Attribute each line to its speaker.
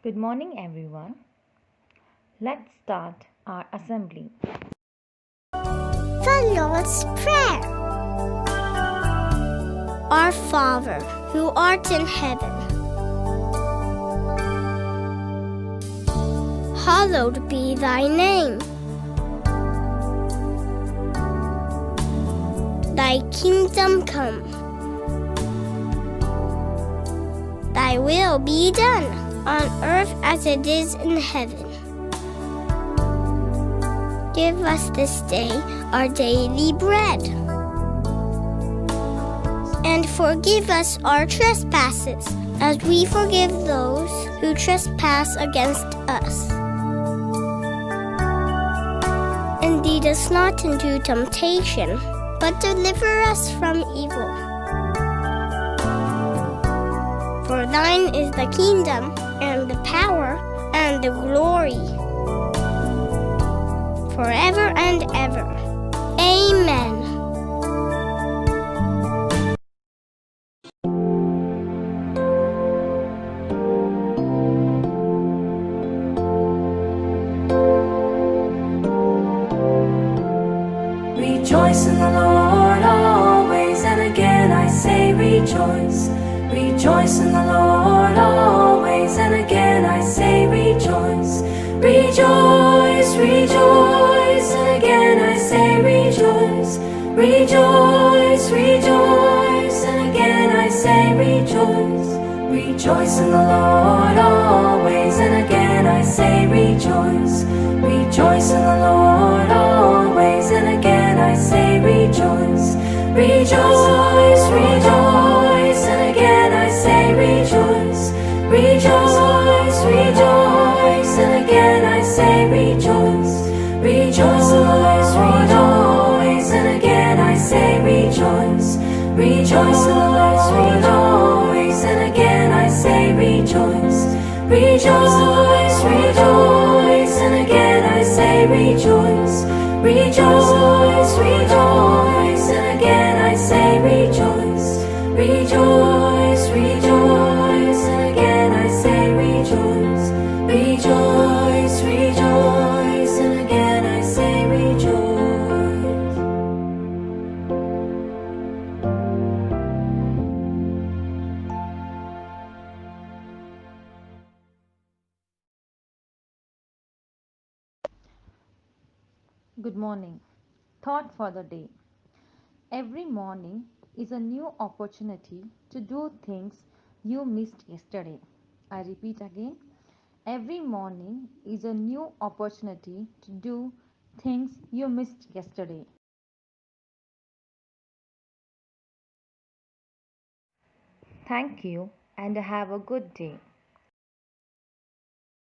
Speaker 1: Good morning, everyone. Let's start our assembly.
Speaker 2: The Lord's Prayer. Our Father, who art in heaven, hallowed be thy name. Thy kingdom come. Thy will be done on earth as it is in heaven. Give us this day our daily bread. And forgive us our trespasses, as we forgive those who trespass against us. And lead us not into temptation, but deliver us from evil. For thine is the kingdom, and the power, and the glory, forever and ever. Amen.
Speaker 3: Rejoice in the Lord always, and again I say rejoice. Rejoice in the Lord always, and again I say rejoice. Rejoice, rejoice, and again I say rejoice. Rejoice, rejoice, and again I say rejoice. Rejoice in the Lord always, and again I say rejoice. Rejoice in the Lord always, and again I say rejoice. Rejoice, rejoice, and again I say rejoice. Rejoice, rejoice, and again I say rejoice. Rejoice in the Lord always, and again I say rejoice. Rejoice in the Lord always, and again I say rejoice. Rejoice, rejoice, and again I say rejoice. Rejoice, rejoice, and again I say rejoice. Rejoice, rejoice, and again I say rejoice. Rejoice, rejoice, and again I say rejoice.
Speaker 1: Good morning. Thought for the day. Every morning is a new opportunity to do things you missed yesterday. I repeat again. Every morning is a new opportunity to do things you missed yesterday. Thank you and have a good day.